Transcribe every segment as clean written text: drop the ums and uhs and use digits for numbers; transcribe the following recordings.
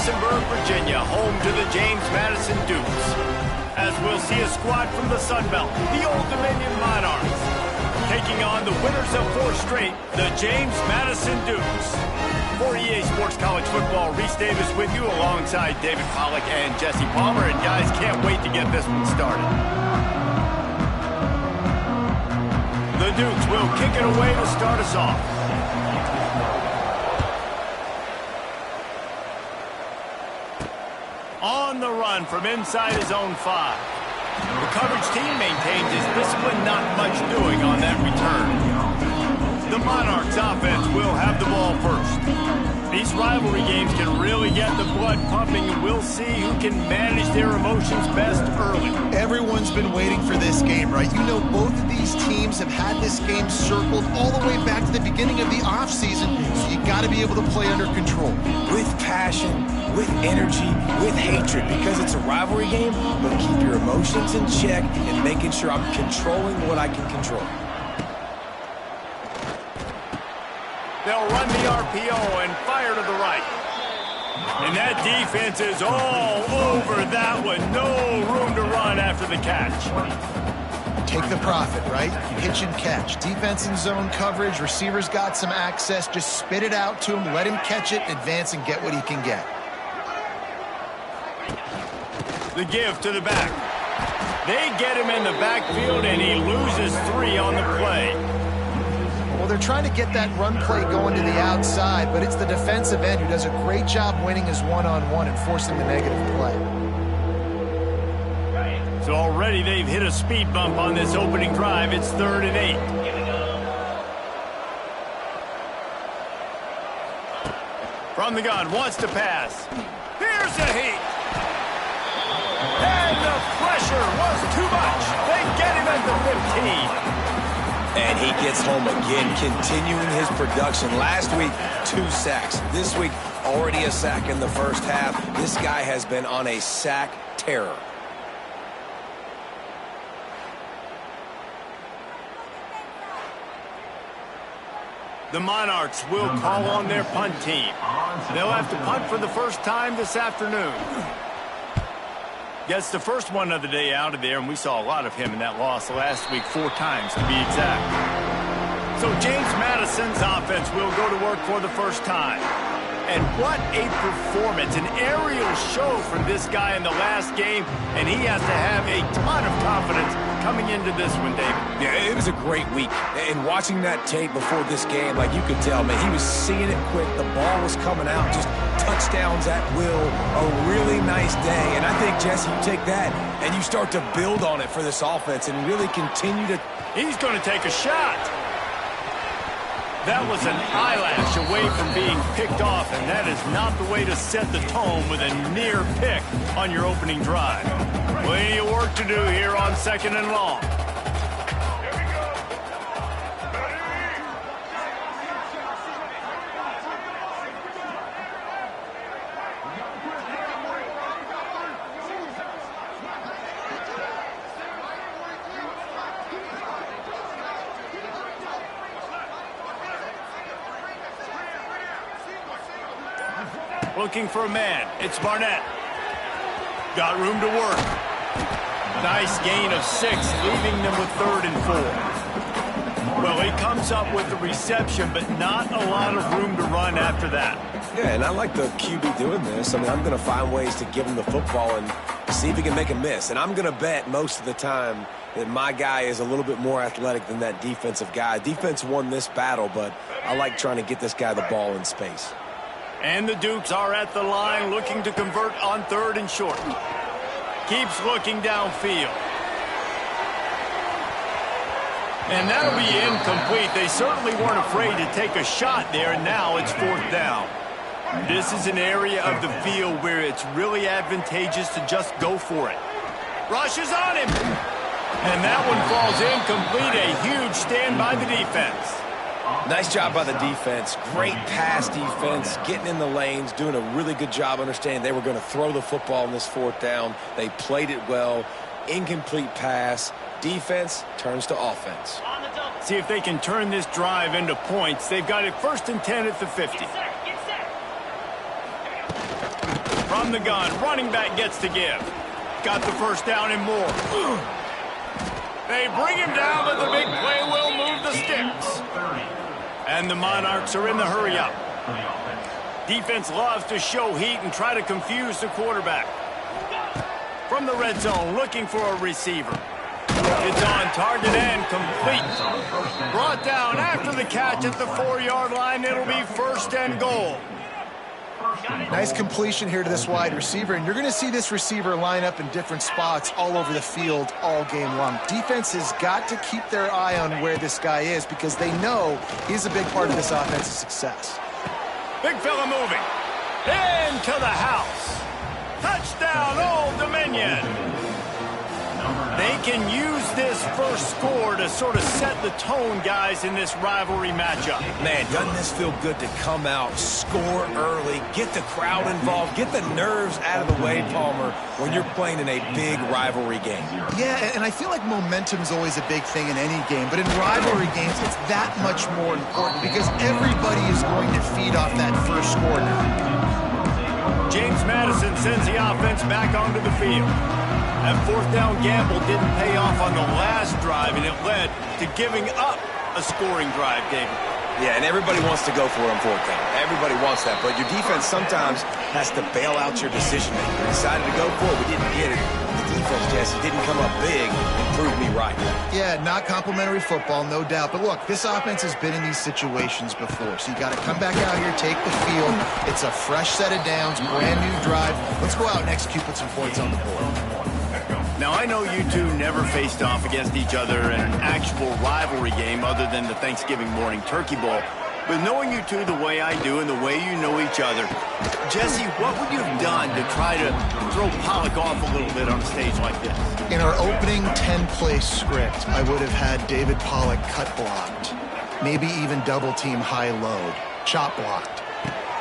Harrisonburg, Virginia, home to the James Madison Dukes. As we'll see a squad from the Sun Belt, the Old Dominion Monarchs, taking on the winners of 4 straight, the James Madison Dukes. For EA Sports College Football, Reese Davis with you alongside David Pollack and Jesse Palmer. And guys, can't wait to get this one started. The Dukes will kick it away to start us off. On the run from inside his own 5. The coverage team maintains his discipline, not much doing on that return. The Monarchs offense will have the ball first. These rivalry games can really get the blood pumping, and we'll see who can manage their emotions best early. Everyone's been waiting for this game, right? You know, both of these teams have had this game circled all the way back to the beginning of the offseason, so you got to be able to play under control. With passion, with energy, with hatred, because it's a rivalry game, but keep your emotions in check and making sure I'm controlling what I can control. They'll run the RPO and fire to the right. And that defense is all over that one. No room to run after the catch. Take the profit, right? Pitch and catch. Defense in zone coverage. Receivers got some access. Just spit it out to him. Let him catch it, advance, and get what he can get. The give to the back. They get him in the backfield, and he loses 3 on the play. Well, they're trying to get that run play going to the outside, but it's the defensive end who does a great job winning his one-on-one and forcing the negative play. So already they've hit a speed bump on this opening drive. It's 3rd and 8. From the gun, wants to pass. Here's a heat. And the pressure was too much. They get him at the 15. And he gets home again, continuing his production. Last week, 2 sacks. This week, already a sack in the first half. This guy has been on a sack terror. The Monarchs will call on their punt team. They'll have to punt for the first time this afternoon. Gets the first one of the day out of there, and we saw a lot of him in that loss last week, 4 times to be exact. So James Madison's offense will go to work for the first time. And what a performance, an aerial show from this guy in the last game, and he has to have a ton of confidence coming into this one, David. Yeah, it was a great week. And watching that tape before this game, like you could tell, man, he was seeing it quick. The ball was coming out, just touchdowns at will. A really nice day. And I think, Jesse, you take that and you start to build on it for this offense and really continue to... He's going to take a shot. That was an eyelash away from being picked off, and that is not the way to set the tone with a near pick on your opening drive. Plenty of work to do here on 2nd and long. Looking for a man. It's Barnett. Got room to work. Nice gain of 6, leaving them with 3rd and 4. Well, he comes up with the reception, but not a lot of room to run after that. Yeah, and I like the QB doing this. I mean, I'm going to find ways to give him the football and see if he can make a miss. And I'm going to bet most of the time that my guy is a little bit more athletic than that defensive guy. Defense won this battle, but I like trying to get this guy the ball in space. And the Dukes are at the line looking to convert on 3rd and short. Keeps looking downfield. And that'll be incomplete. They certainly weren't afraid to take a shot there, and now it's 4th down. This is an area of the field where it's really advantageous to just go for it. Rushes on him. And that one falls incomplete. A huge stand by the defense. Nice job by the defense. Great pass defense, getting in the lanes, doing a really good job understanding they were going to throw the football in this 4th down. They played it well. Incomplete pass. Defense turns to offense. See if they can turn this drive into points. They've got it 1st and 10 at the 50. From the gun, running back gets to give. Got the first down and more. They bring him down, but the big play will move the sticks. And the Monarchs are in the hurry-up. Defense loves to show heat and try to confuse the quarterback. From the red zone, looking for a receiver. It's on target and complete. Brought down after the catch at the 4-yard line. It'll be first and goal. Nice completion here to this wide receiver, and you're going to see this receiver line up in different spots all over the field all game long. Defense has got to keep their eye on where this guy is because they know he's a big part of this offense's success. Big fella moving. Into the house. Touchdown, Old Dominion. They can use this first score to sort of set the tone, guys, in this rivalry matchup. Man, doesn't this feel good to come out, score early, get the crowd involved, get the nerves out of the way, Palmer, when you're playing in a big rivalry game? Yeah, and I feel like momentum's always a big thing in any game, but in rivalry games, it's that much more important because everybody is going to feed off that first score now. James Madison sends the offense back onto the field. That fourth down gamble didn't pay off on the last drive, and it led to giving up a scoring drive, David. Yeah, and everybody wants to go for it on fourth down. Everybody wants that, but your defense sometimes has to bail out your decision-making. We decided to go for it. We didn't get it. The defense, Jesse, didn't come up big and prove me right. Yeah, not complimentary football, no doubt. But look, this offense has been in these situations before, so you got to come back out here, take the field. It's a fresh set of downs, brand new drive. Let's go out and execute, put some points on the board. Now, I know you two never faced off against each other in an actual rivalry game other than the Thanksgiving morning turkey bowl. But knowing you two the way I do and the way you know each other, Jesse, what would you have done to try to throw Pollock off a little bit on a stage like this? In our opening 10-play script, I would have had David Pollock cut blocked, maybe even double-team high-load, chop blocked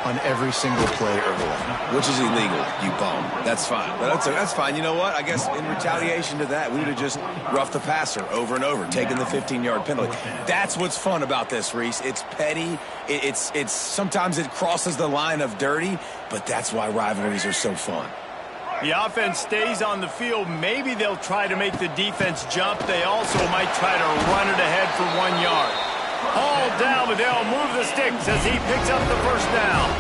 on every single play early. Which is illegal, you bum. That's fine. But that's fine. You know what? I guess in retaliation to that, we would have just roughed the passer over and over, taking the 15-yard penalty. That's what's fun about this, Reese. It's petty. It's sometimes it crosses the line of dirty, but that's why rivalries are so fun. The offense stays on the field. Maybe they'll try to make the defense jump. They also might try to run it ahead for 1 yard. Hauled down, but they'll move the sticks as he picks up the first down.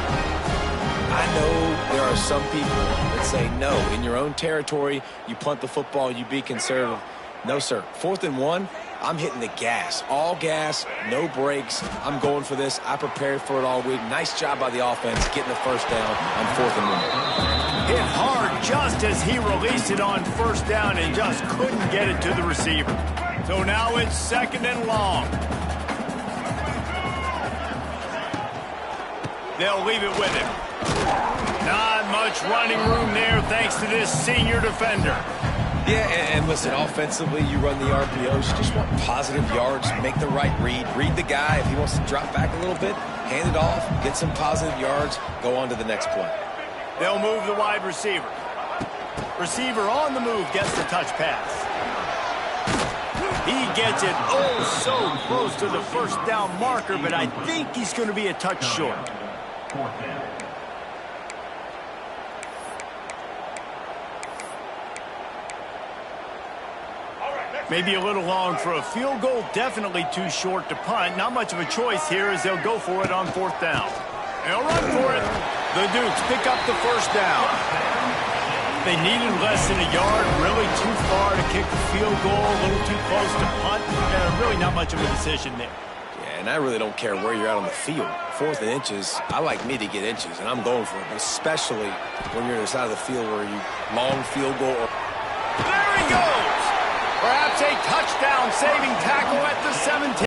I know there are some people that say, no, in your own territory, you punt the football, you be conservative. No, sir. 4th and 1, I'm hitting the gas. All gas, no brakes. I'm going for this. I prepared for it all week. Nice job by the offense getting the first down on 4th and 1. Hit hard just as he released it on first down and just couldn't get it to the receiver. So now it's 2nd and long. They'll leave it with him. Not much running room there thanks to this senior defender. Yeah, and listen, offensively, you run the RPOs. You just want positive yards, make the right read the guy. If he wants to drop back a little bit, hand it off, get some positive yards, go on to the next play. They'll move the wide receiver. Receiver on the move gets the touch pass. He gets it oh so close to the first down marker, but I think he's going to be a touch short. Maybe a little long for a field goal, definitely too short to punt. Not much of a choice here as they'll go for it on 4th down. They'll run for it. The Dukes pick up the first down. They needed less than a yard, really too far to kick the field goal, a little too close to punt. Really not much of a decision there. And I really don't care where you're out on the field. 4th and inches, I like me to get inches, and I'm going for it, especially when you're on the side of the field where you long field goal. There he goes! Perhaps a touchdown-saving tackle at the 17.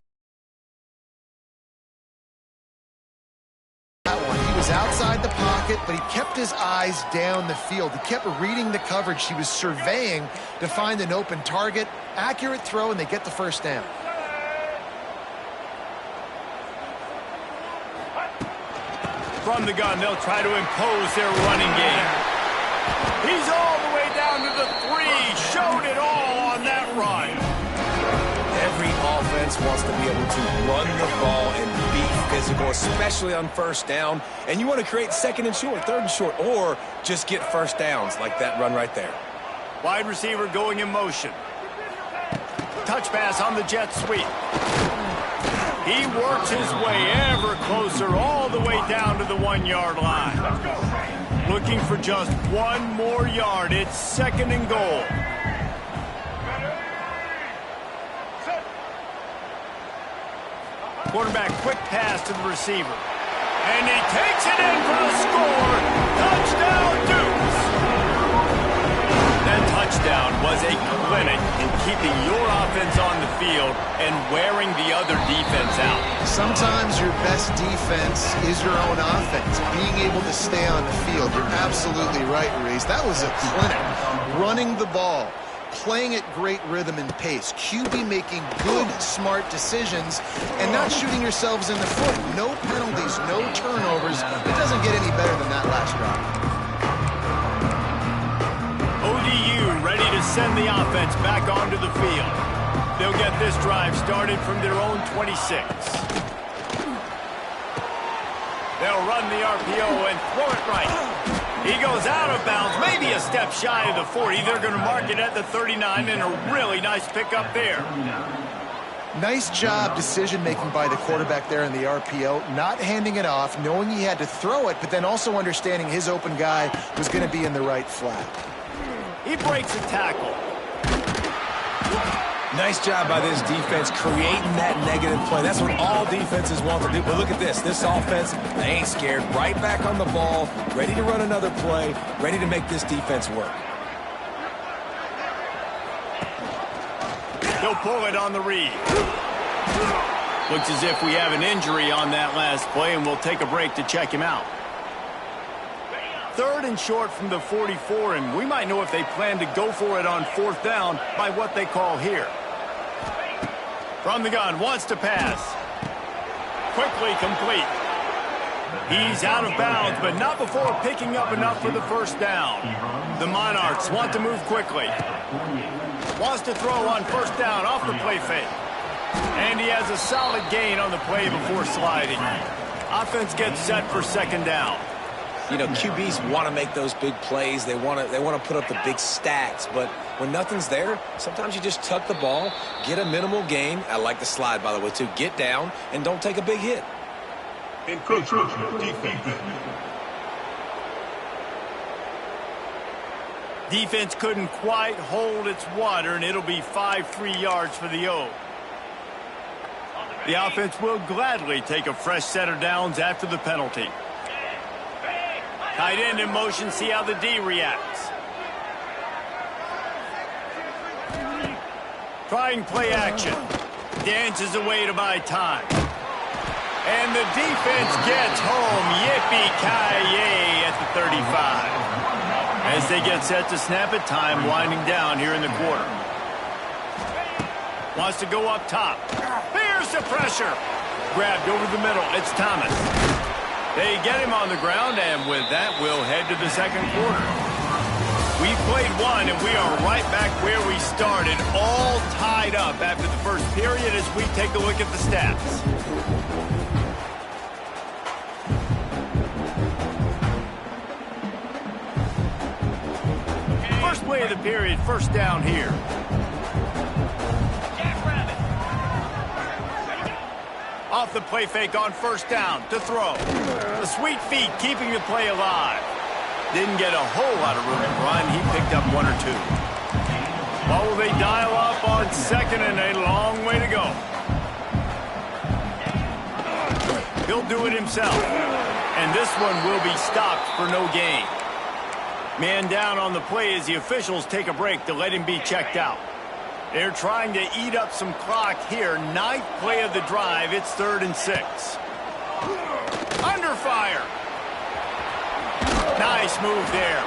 That one, he was outside the pocket, but he kept his eyes down the field. He kept reading the coverage. He was surveying to find an open target. Accurate throw, and they get the first down. From the gun, they'll try to impose their running game. He's all the way down to the 3. Showed it all on that run. Every offense defense wants to be able to run the ball and be physical, especially on first down. And you want to create second and short, third and short, or just get first downs like that run right there. Wide receiver going in motion. Touch pass on the jet sweep. He works his way ever closer all the way down to the 1-yard line. Looking for just one more yard. It's second and goal. Quarterback, quick pass to the receiver. And he takes it in for the score. Touchdown, Dukes! That touchdown was a clinic in keeping your offense on the field and wearing the other defense out. Sometimes your best defense is your own offense, being able to stay on the field. You're absolutely right, Reese. That was a clinic. Running the ball, playing at great rhythm and pace. QB making good, smart decisions and not shooting yourselves in the foot. No penalties, no turnovers. It doesn't get any better than that last drive. ODU ready to send the offense back onto the field. They'll get this drive started from their own 26. They'll run the RPO and throw it right. He goes out of bounds, maybe a step shy of the 40. They're going to mark it at the 39, and a really nice pickup there. Nice job decision-making by the quarterback there in the RPO, not handing it off, knowing he had to throw it, but then also understanding his open guy was going to be in the right flat. He breaks a tackle. Nice job by this defense creating that negative play. That's what all defenses want to do. But look at this. This offense, they ain't scared. Right back on the ball, ready to run another play, ready to make this defense work. He'll pull it on the read. Looks as if we have an injury on that last play, and we'll take a break to check him out. Third and short from the 44, and we might know if they plan to go for it on fourth down by what they call here. From the gun, wants to pass. Quickly complete. He's out of bounds, but not before picking up enough for the first down. The Monarchs want to move quickly. Wants to throw on first down off the play fake. And he has a solid gain on the play before sliding. Offense gets set for second down. You know, QBs want to make those big plays. They want to put up the big stats. But when nothing's there, sometimes you just tuck the ball, get a minimal gain. I like the slide, by the way, too. Get down and don't take a big hit. Encroachment defense. Defense couldn't quite hold its water, and it'll be 5-3 yards for the O. The offense will gladly take a fresh set of downs after the penalty. Tight end in motion, see how the D reacts. Trying play action. Dances away to buy time. And the defense gets home. Yippee-ki-yay at the 35. As they get set to snap it, time winding down here in the quarter. Wants to go up top. Here's the pressure. Grabbed over the middle. It's Thomas. They get him on the ground, and with that, we'll head to the second quarter. We played one, and we are right back where we started, all tied up after the first period as we take a look at the stats. First play of the period, first down here. Off the play fake on first down to throw. The sweet feet keeping the play alive. Didn't get a whole lot of room to run. He picked up one or two. What will they dial up on second, and a long way to go. He'll do it himself. And this one will be stopped for no gain. Man down on the play as the officials take a break to let him be checked out. They're trying to eat up some clock here. Ninth play of the drive. It's 3rd and 6. Under fire. Nice move there.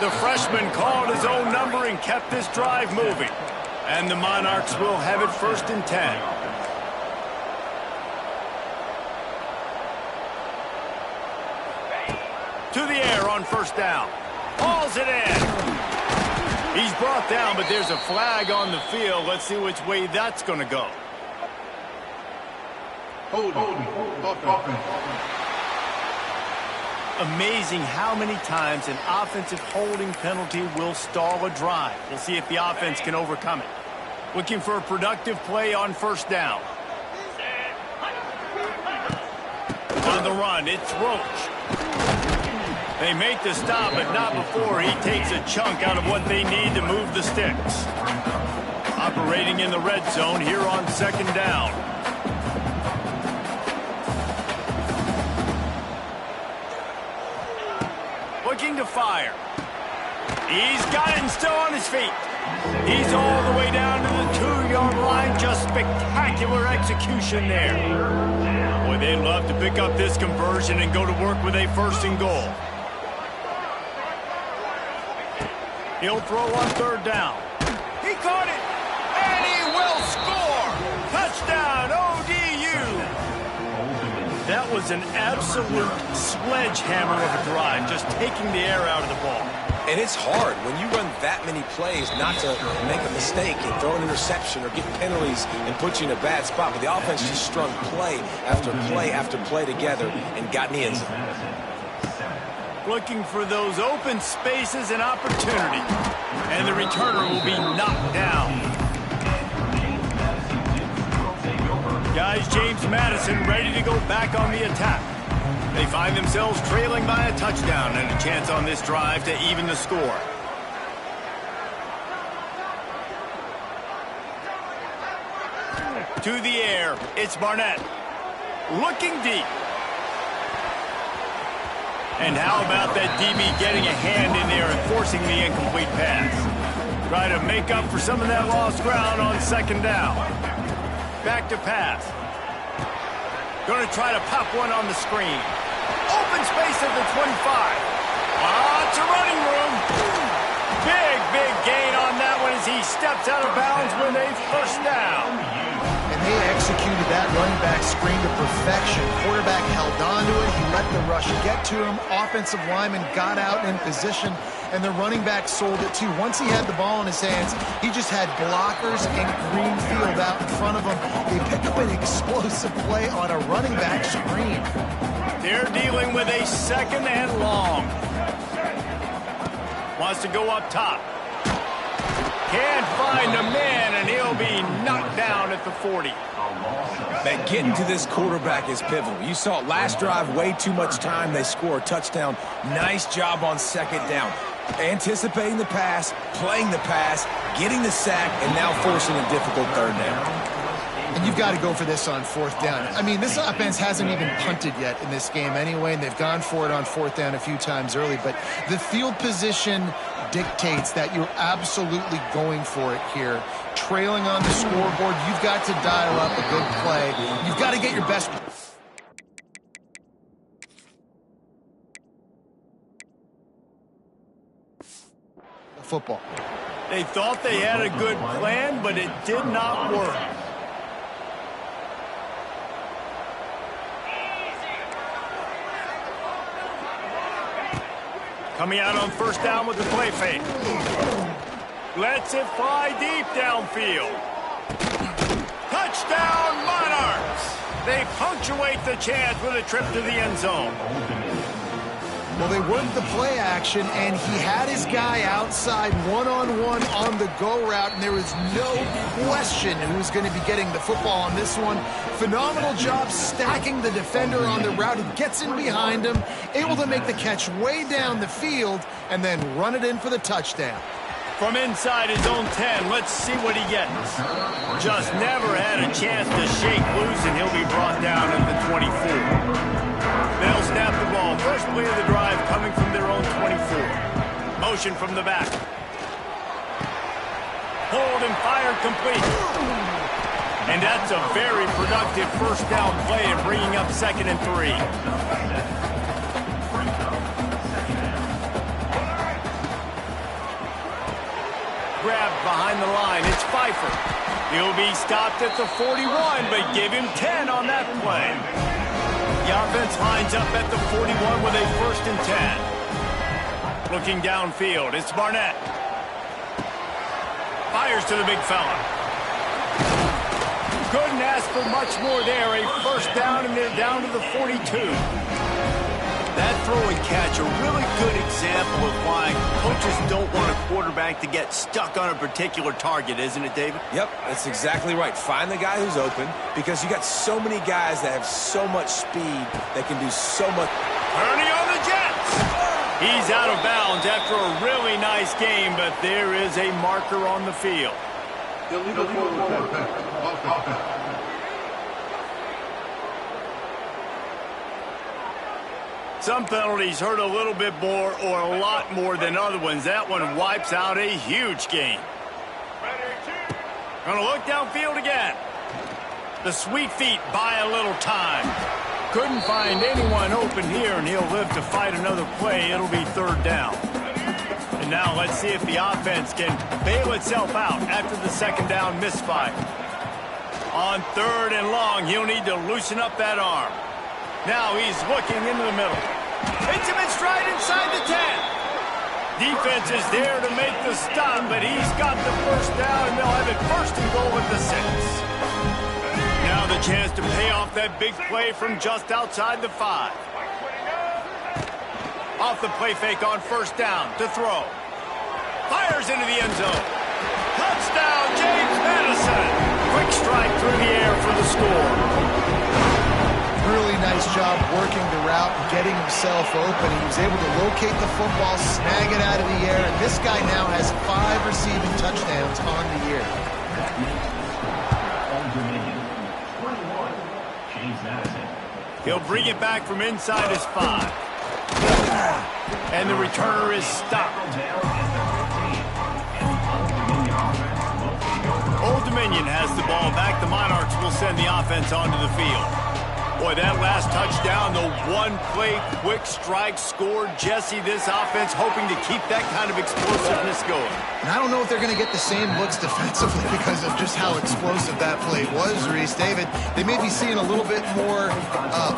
The freshman called his own number and kept this drive moving. And the Monarchs will have it 1st and 10. To the air on first down. Hauls it in. He's brought down, but there's a flag on the field. Let's see which way that's going to go. Offense. Amazing how many times an offensive holding penalty will stall a drive. We'll see if the offense can overcome it. Looking for a productive play on first down. On the run, it's Roach. They make the stop, but not before he takes a chunk out of what they need to move the sticks. Operating in the red zone here on second down. Looking to fire. He's got it and still on his feet. He's all the way down to the 2-yard line. Just spectacular execution there. Boy, they'd love to pick up this conversion and go to work with a 1st and goal. He'll throw on third down. He caught it, and he will score. Touchdown, ODU. That was an absolute sledgehammer of a drive, just taking the air out of the ball. And it's hard when you run that many plays not to make a mistake and throw an interception or get penalties and put you in a bad spot. But the offense just strung play after play after play together and got in the end zone. Looking for those open spaces and opportunity. And the returner will be knocked down. Guys, James Madison ready to go back on the attack. They find themselves trailing by a touchdown and a chance on this drive to even the score. To the air, it's Barnett. Looking deep. And how about that DB getting a hand in there and forcing the incomplete pass? Try to make up for some of that lost ground on second down. Back to pass. Going to try to pop one on the screen. Open space at the 25. Lots of running room. Big gain on that one as he steps out of bounds with a 1st down. And they executed that running back screen to perfection. Quarterback held on to it. He let the rush get to him. Offensive lineman got out in position, and the running back sold it too. Once he had the ball in his hands, he just had blockers and green field out in front of him. They pick up an explosive play on a running back screen. They're dealing with a 2nd and long. Wants to go up top. Can't find a man, and he'll be knocked down at the 40. Man, getting to this quarterback is pivotal. You saw it last drive, way too much time. They score a touchdown. Nice job on second down. Anticipating the pass, playing the pass, getting the sack, and now forcing a difficult 3rd down. And you've got to go for this on 4th down. I mean, this offense hasn't even punted yet in this game anyway, and they've gone for it on 4th down a few times early. But the field position dictates that you're absolutely going for it here. Trailing on the scoreboard, you've got to dial up a good play. You've got to get your best. Football. They thought they had a good plan, but it did not work. Coming out on 1st down with the play fake. Lets it fly deep downfield. Touchdown, Monarchs! They punctuate the chance with a trip to the end zone. Well, they worked the play action, and he had his guy outside one-on-one on the go route, and there was no question who was going to be getting the football on this one. Phenomenal job stacking the defender on the route. He gets in behind him, able to make the catch way down the field, and then run it in for the touchdown. From inside his own 10, let's see what he gets. Just never had a chance to shake loose, and he'll be brought down at the 24. They'll snap the ball. First play of the drive coming from their own 24. Motion from the back. Hold and fire complete. And that's a very productive 1st down play and bringing up 2nd and 3. Grabbed behind the line. It's Pfeiffer. He'll be stopped at the 41, but give him 10 on that play. The offense lines up at the 41 with a 1st and 10. Looking downfield, it's Barnett. Fires to the big fella. Couldn't ask for much more there. A first down, and they're down to the 42. That throw and catch, a really good example of why coaches don't want a quarterback to get stuck on a particular target, isn't it, David? Yep, that's exactly right. Find the guy who's open, because you got so many guys that have so much speed that can do so much. Ernie on the Jets. He's out of bounds after a really nice game, but there is a marker on the field. Illegal forward pass. Offense. Some penalties hurt a little bit more or a lot more than other ones. That one wipes out a huge game. Gonna look downfield again. The sweet feet buy a little time. Couldn't find anyone open here, and he'll live to fight another play. It'll be third down. And now let's see if the offense can bail itself out after the second down misfire. On third and long, he'll need to loosen up that arm. Now he's looking into the middle. Hits him in stride inside the 10. Defense is there to make the stop, but he's got the first down, and they'll have it first and goal at the 6. Now the chance to pay off that big play from just outside the 5. Off the play fake on first down to throw. Fires into the end zone. Touchdown, James Madison. Quick strike through the air for the score. Really nice job working the route and getting himself open. He was able to locate the football, snag it out of the air, and this guy now has 5 receiving touchdowns on the year. He'll bring it back from inside his 5. And the returner is stopped. Old Dominion has the ball back. The Monarchs will send the offense onto the field. Boy, that last touchdown, the one-play quick strike scored. Jesse, this offense hoping to keep that kind of explosiveness going. And I don't know if they're going to get the same looks defensively because of just how explosive that play was, Reese. David, they may be seeing a little bit more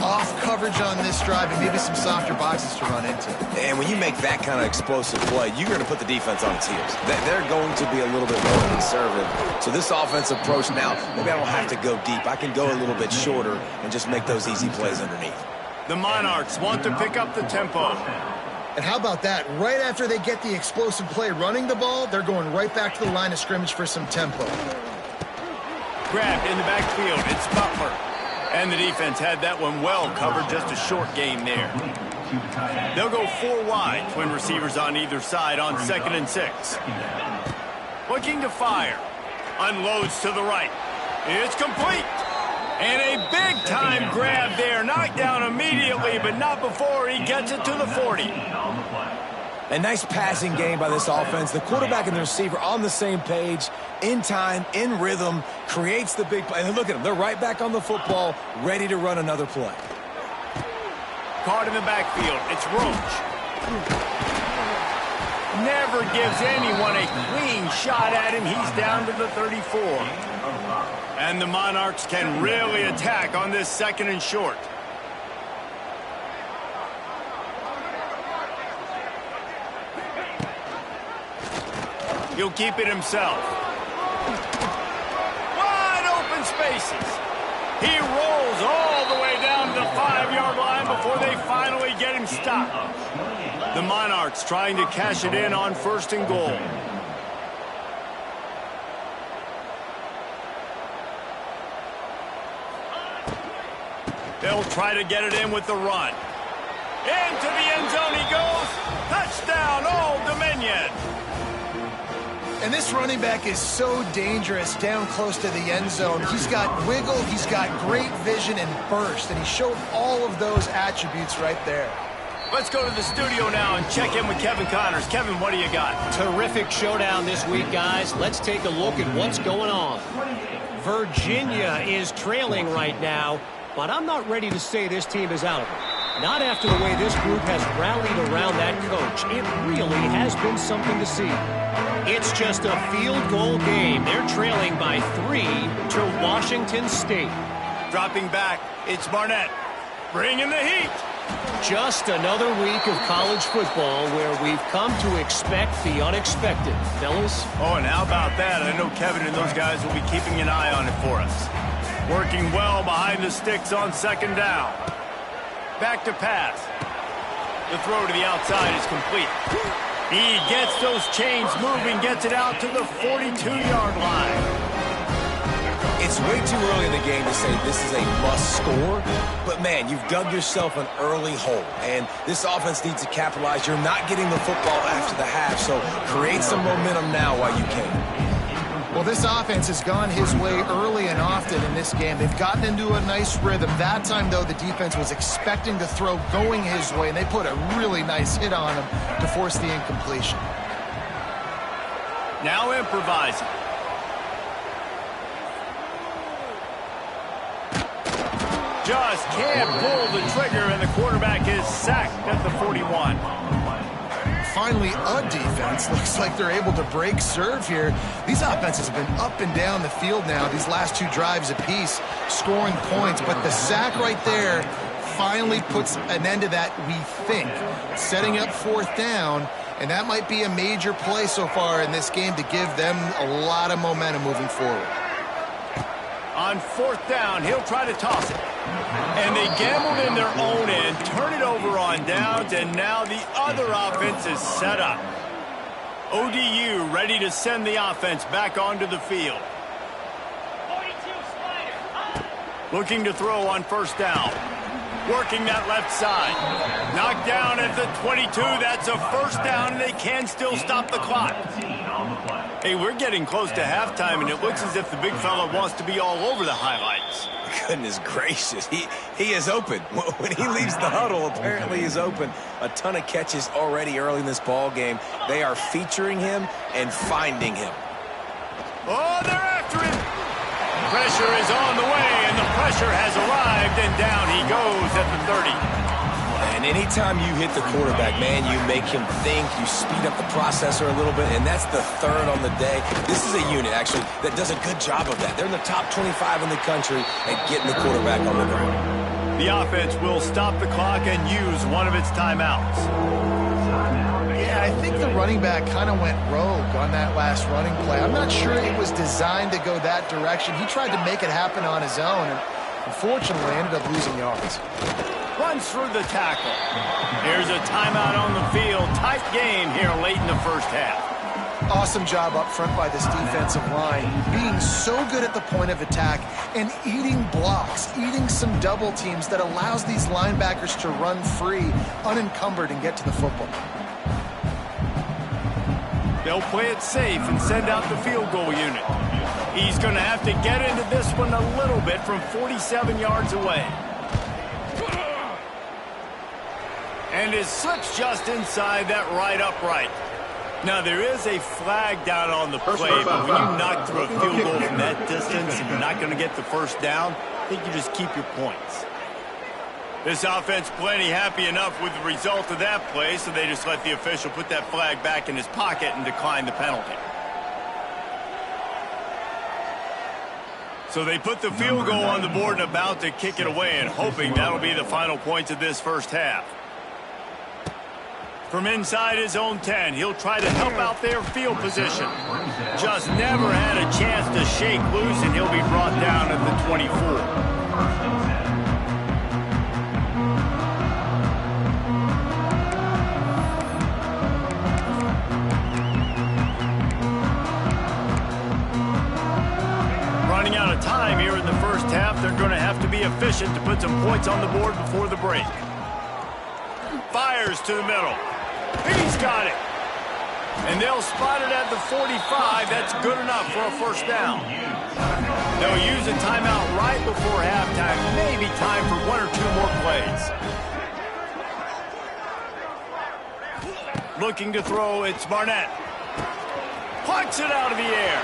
off coverage on this drive and maybe some softer boxes to run into. And when you make that kind of explosive play, you're going to put the defense on its heels. They're going to be a little bit more conservative. So this offensive approach now, maybe I don't have to go deep. I can go a little bit shorter and just make those easy plays underneath. The Monarchs want to pick up the tempo. And how about that? Right after they get the explosive play running the ball, they're going right back to the line of scrimmage for some tempo. Grabbed in the backfield. It's Butler. And the defense had that one well covered. Just a short game there. They'll go 4 wide. Twin receivers on either side on 2nd and 6. Looking to fire. Unloads to the right. It's complete. And a big-time grab there. Knocked down immediately, but not before he gets it to the 40. A nice passing game by this offense. The quarterback and the receiver on the same page, in time, in rhythm, creates the big play. And look at them. They're right back on the football, ready to run another play. Caught in the backfield. It's Roach. Never gives anyone a clean shot at him. He's down to the 34. And the Monarchs can really attack on this 2nd and short. He'll keep it himself. Wide open spaces. He rolls all the way down to the 5-yard line before they finally get him stopped. The Monarchs trying to cash it in on 1st and goal. They'll try to get it in with the run. Into the end zone he goes. Touchdown, Old Dominion. And this running back is so dangerous down close to the end zone. He's got wiggle, he's got great vision and burst, and he showed all of those attributes right there. Let's go to the studio now and check in with Kevin Connors. Kevin, what do you got? Terrific showdown this week, guys. Let's take a look at what's going on. Virginia is trailing right now, but I'm not ready to say this team is out of it. Not after the way this group has rallied around that coach. It really has been something to see. It's just a field goal game. They're trailing by 3 to Washington State. Dropping back, it's Barnett. Bringing the heat. Just another week of college football where we've come to expect the unexpected, fellas. Oh, and how about that? I know Kevin and those guys will be keeping an eye on it for us. Working well behind the sticks on second down. Back to pass. The throw to the outside is complete. He gets those chains moving, gets it out to the 42-yard line. It's way too early in the game to say this is a must score, but man, you've dug yourself an early hole, and this offense needs to capitalize. You're not getting the football after the half, so create some momentum now while you can. Well, this offense has gone his way early and often in this game. They've gotten into a nice rhythm. That time, though, the defense was expecting the throw going his way, and they put a really nice hit on him to force the incompletion. Now improvising. Just can't pull the trigger, and the quarterback is sacked at the 41. Finally, a defense. Looks like they're able to break serve here. These offenses have been up and down the field now, these last two drives apiece, scoring points. But the sack right there finally puts an end to that, we think. Setting up fourth down, and that might be a major play so far in this game to give them a lot of momentum moving forward. On fourth down, he'll try to toss it. And they gambled in their own end, turn it over on downs, and now the other offense is set up. ODU ready to send the offense back onto the field. Looking to throw on first down. Working that left side. Knocked down at the 22. That's a first down, and they can still stop the clock. Hey, we're getting close to halftime, and it looks as if the big fella wants to be all over the highlights. Goodness gracious, he is open. When he leaves the huddle, apparently he's open. A ton of catches already early in this ball game. They are featuring him and finding him. Oh, they're after him. Pressure is on the way, and the pressure has arrived, and down he goes at the 30. And anytime you hit the quarterback, man, you make him think, you speed up the processor a little bit, and that's the third on the day. This is a unit, actually, that does a good job of that. They're in the top 25 in the country at getting the quarterback on the ground. The offense will stop the clock and use one of its timeouts. Yeah, I think the running back kind of went rogue on that last running play. I'm not sure it was designed to go that direction. He tried to make it happen on his own, and unfortunately ended up losing yards. Runs through the tackle. Here's a timeout on the field. Tight game here late in the first half. Awesome job up front by this defensive line, being so good at the point of attack and eating blocks, eating some double teams that allows these linebackers to run free, unencumbered, and get to the football. They'll play it safe and send out the field goal unit. He's going to have to get into this one a little bit from 47 yards away. And it slips just inside that right upright. Now, there is a flag down on the play, but when you knock through a field goal from that distance and you're not going to get the first down, I think you just keep your points. This offense plenty happy enough with the result of that play, so they just let the official put that flag back in his pocket and decline the penalty. So they put the field goal on the board and about to kick it away, and hoping that'll be the final points of this first half. From inside his own 10, he'll try to help out their field position. Just never had a chance to shake loose, and he'll be brought down at the 24. Time here in the first half, they're going to have to be efficient to put some points on the board before the break. Fires to the middle. He's got it. And they'll spot it at the 45. That's good enough for a first down. They'll use a timeout right before halftime. Maybe time for one or two more plays. Looking to throw, it's Barnett. Punts it out of the air.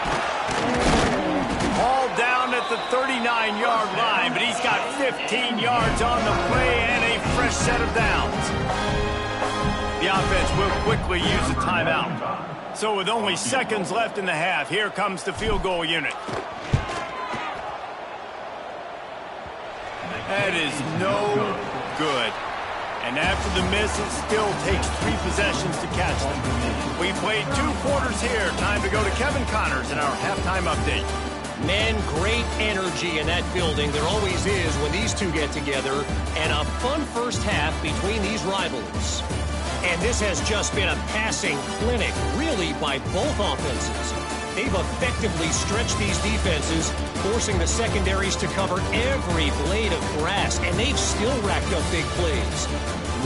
All down at the 39-yard line, but he's got 15 yards on the play and a fresh set of downs. The offense will quickly use a timeout. So with only seconds left in the half, here comes the field goal unit. That is no good. And after the miss, it still takes 3 possessions to catch them. We played 2 quarters here. Time to go to Kevin Connors in our halftime update. Men, great energy in that building. There always is when these two get together. And a fun first half between these rivals. And this has just been a passing clinic, really, by both offenses. They've effectively stretched these defenses, forcing the secondaries to cover every blade of grass, and they've still racked up big plays.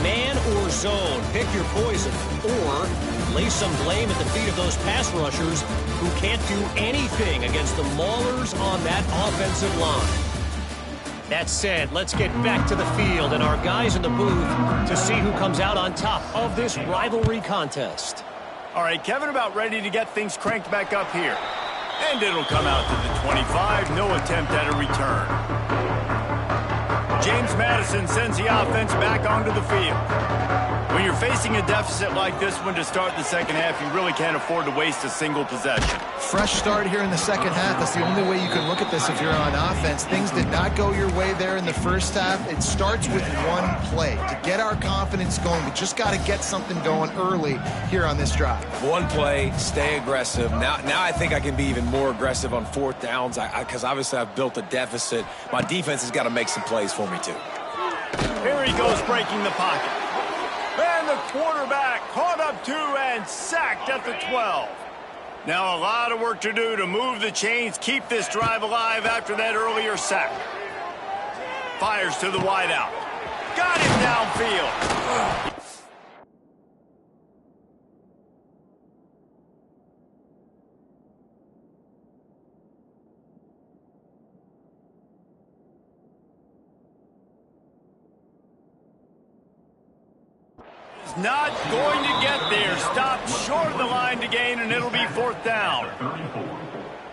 Man or zone, pick your poison, or lay some blame at the feet of those pass rushers who can't do anything against the maulers on that offensive line. That said, let's get back to the field and our guys in the booth to see who comes out on top of this rivalry contest. All right, Kevin about ready to get things cranked back up here. And it'll come out to the 25, no attempt at a return. James Madison sends the offense back onto the field. When you're facing a deficit like this one to start the second half, you really can't afford to waste a single possession. Fresh start here in the second half. That's the only way you can look at this if you're on offense. Things did not go your way there in the first half. It starts with one play. To get our confidence going, we just got to get something going early here on this drive. One play, stay aggressive. Now I think I can be even more aggressive on fourth downs because obviously I've built a deficit. My defense has got to make some plays for me, too. Here he goes breaking the pocket. And the quarterback caught up two and sacked at the 12. Now a lot of work to do to move the chains, keep this drive alive after that earlier sack. Fires to the wideout. Got him downfield. Not going to get there. Stopped short of the line to gain, and it'll be fourth down.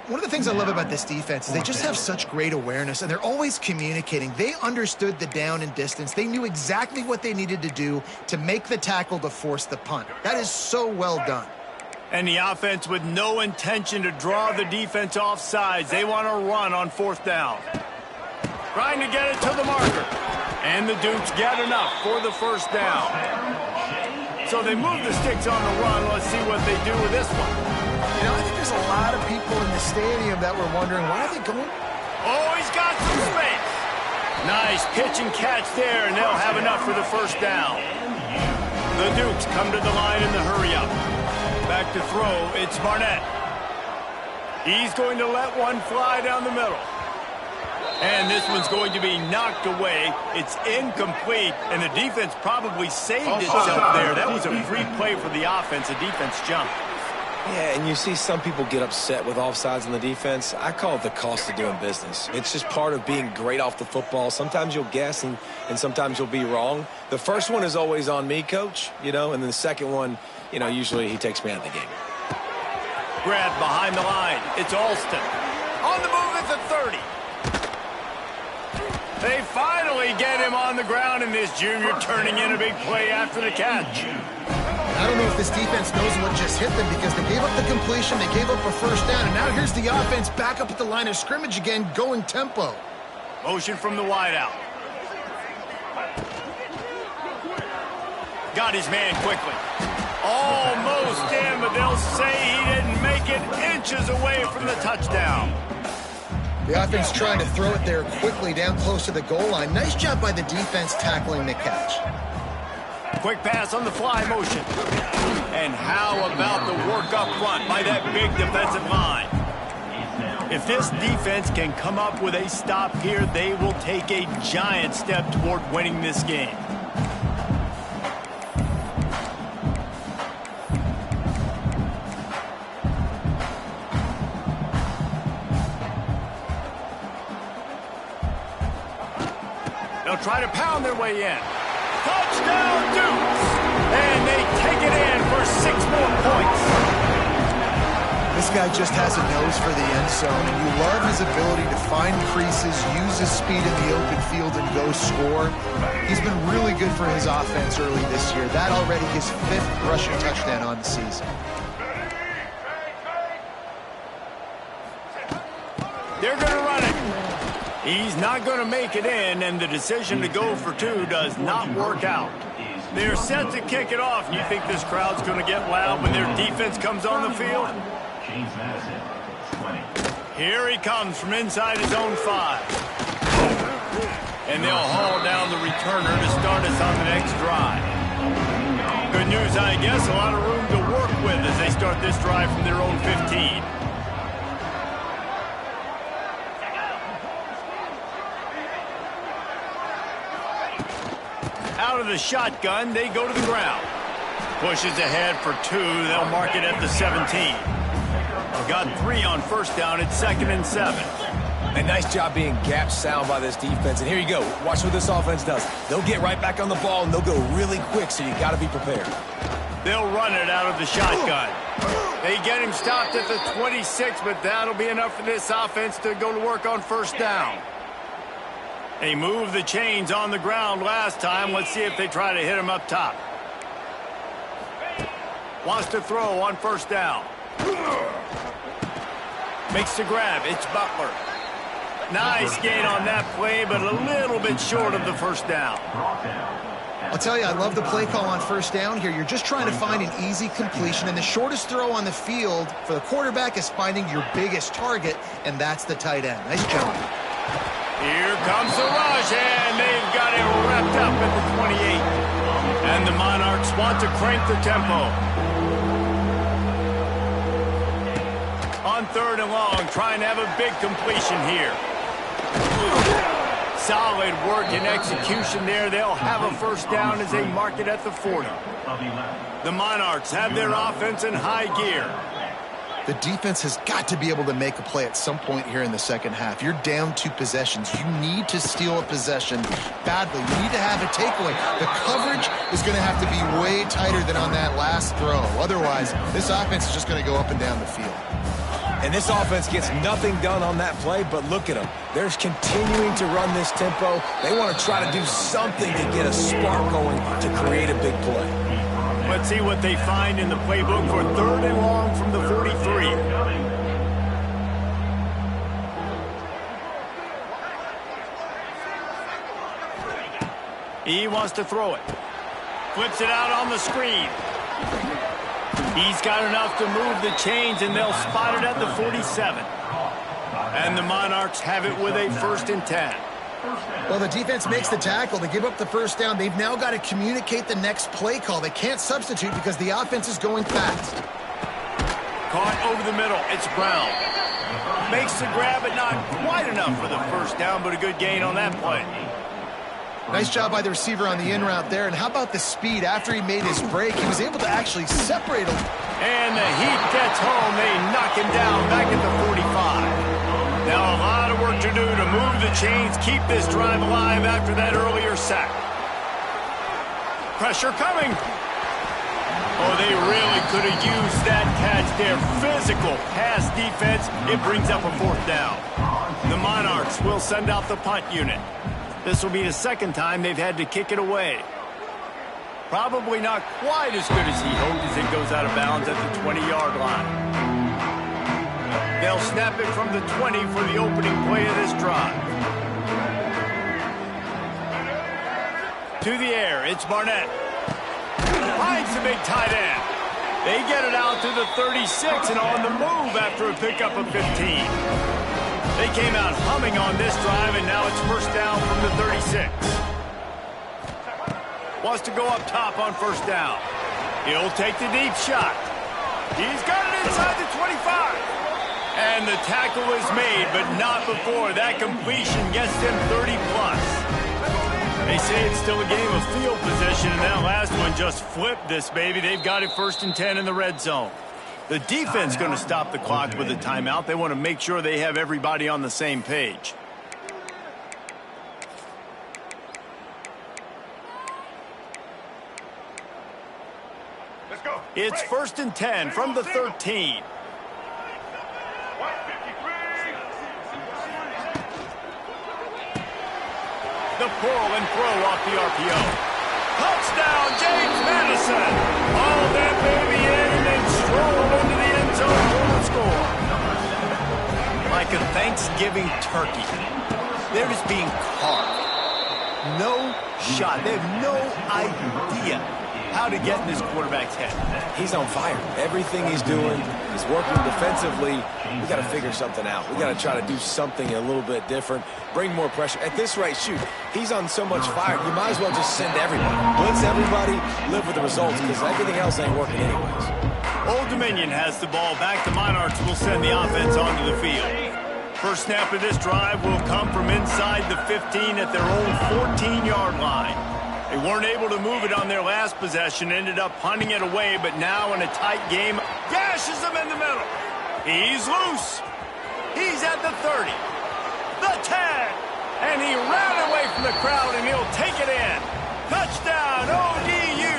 One of the things I love about this defense is they just have such great awareness, and they're always communicating. They understood the down and distance. They knew exactly what they needed to do to make the tackle to force the punt. That is so well done. And the offense with no intention to draw the defense off sides. They want to run on fourth down. Trying to get it to the marker. And the Dukes get enough for the first down. So they move the sticks on the run. Let's see what they do with this one. You know, I think there's a lot of people in the stadium that were wondering, why are they going? Oh, he's got some space. Nice pitch and catch there, and they'll have enough for the first down. The Dukes come to the line in the hurry-up. Back to throw, it's Barnett. He's going to let one fly down the middle. And this one's going to be knocked away. It's incomplete, and the defense probably saved itself there. That was a free play for the offense. The defense jumped. Yeah, and you see some people get upset with offsides on the defense. I call it the cost of doing business. It's just part of being great off the football. Sometimes you'll guess, and sometimes you'll be wrong. The first one is always on me, Coach, and then the second one, usually he takes me out of the game. Grab behind the line. It's Alston. On the move at the 30. They finally get him on the ground, and this junior turning in a big play after the catch. I don't know if this defense knows what just hit them because they gave up the completion, they gave up a first down, and now here's the offense back up at the line of scrimmage again, going tempo. Motion from the wideout. Got his man quickly. Almost in, but they'll say he didn't make it, inches away from the touchdown. The offense trying to throw it there quickly down close to the goal line. Nice job by the defense tackling the catch. Quick pass on the fly motion. And how about the work up front by that big defensive line? If this defense can come up with a stop here, they will take a giant step toward winning this game. They'll try to pound their way in. Touchdown, Dukes! And they take it in for 6 more points. This guy just has a nose for the end zone, and you love his ability to find creases, use his speed in the open field, and go score. He's been really good for his offense early this year. That already his 5th rushing touchdown on the season. They're going to run it. He's not going to make it in, and the decision to go for 2 does not work out. They're set to kick it off. You think this crowd's going to get loud when their defense comes on the field? Here he comes from inside his own 5. And they'll haul down the returner to start us on the next drive. Good news, I guess, a lot of room to work with as they start this drive from their own 15. Out of the shotgun, they go to the ground. Pushes ahead for 2. They'll mark it at the 17. Got 3 on first down. It's 2nd and 7. A nice job being gap sound by this defense. And here you go. Watch what this offense does. They'll get right back on the ball, and they'll go really quick, so you got to be prepared. They'll run it out of the shotgun. They get him stopped at the 26, but that'll be enough for this offense to go to work on first down. They moved the chains on the ground last time. Let's see if they try to hit him up top. Wants to throw on first down. Makes the grab. It's Butler. Nice gain on that play, but a little bit short of the first down. I'll tell you, I love the play call on first down here. You're just trying to find an easy completion, and the shortest throw on the field for the quarterback is finding your biggest target, and that's the tight end. Nice job. Here comes the rush, and they've got it wrapped up at the 28. And the Monarchs want to crank the tempo. On 3rd and long, trying to have a big completion here. Solid work and execution there. They'll have a first down as they mark it at the 40. The Monarchs have their offense in high gear. The defense has got to be able to make a play at some point here in the second half. You're down 2 possessions. You need to steal a possession badly. You need to have a takeaway. The coverage is going to have to be way tighter than on that last throw. Otherwise, this offense is just going to go up and down the field. And this offense gets nothing done on that play, but look at them. They're continuing to run this tempo. They want to try to do something to get a spark going to create a big play. Let's see what they find in the playbook for 3rd and long from the 43. He wants to throw it. Flips it out on the screen. He's got enough to move the chains, and they'll spot it at the 47. And the Monarchs have it with a 1st and 10. Well, the defense makes the tackle. They give up the first down. They've now got to communicate the next play call. They can't substitute because the offense is going fast. Caught over the middle. It's Brown. Makes the grab, but not quite enough for the first down, but a good gain on that play. Nice job by the receiver on the in route there. And how about the speed? After he made his break, he was able to actually separate him. And the heat gets home. They knock him down back at the 45. Now a lot of work to do to move the chains, keep this drive alive after that earlier sack. Pressure coming. Oh, they really could have used that catch there. Physical pass defense. It brings up a 4th down. The Monarchs will send out the punt unit. This will be the 2nd time they've had to kick it away. Probably not quite as good as he hoped as it goes out of bounds at the 20-yard line. They'll snap it from the 20 for the opening play of this drive. To the air, it's Barnett. Finds the big tight end. They get it out to the 36 and on the move after a pickup of 15. They came out humming on this drive, and now it's first down from the 36. Wants to go up top on first down. He'll take the deep shot. He's got it inside the 25. And the tackle is made, but not before. That completion gets them 30-plus. They say it's still a game of field position, and that last one just flipped this baby. They've got it 1st and 10 in the red zone. The defense going to stop the clock with a timeout. They want to make sure they have everybody on the same page. Let's go. It's 1st and 10 from the 13. The pull and throw off the RPO. Touchdown, James Madison. All that baby in and then stroll into the end zone for the score. Like a Thanksgiving turkey. They're just being carved. No shot. They have no idea how to get in this quarterback's head. He's on fire. Everything he's doing is working defensively. We got to figure something out. We got to try to do something a little bit different, bring more pressure. At this rate, shoot, he's on so much fire, you might as well just send everybody. Blitz everybody, live with the results, because everything else ain't working anyways. Old Dominion has the ball back. The Monarchs will send the offense onto the field. First snap of this drive will come from inside the 15 at their own 14-yard line. They weren't able to move it on their last possession, ended up punting it away, but now in a tight game, gashes them in the middle. He's loose. He's at the 30, the 10, and he ran away from the crowd, and he'll take it in. Touchdown, ODU.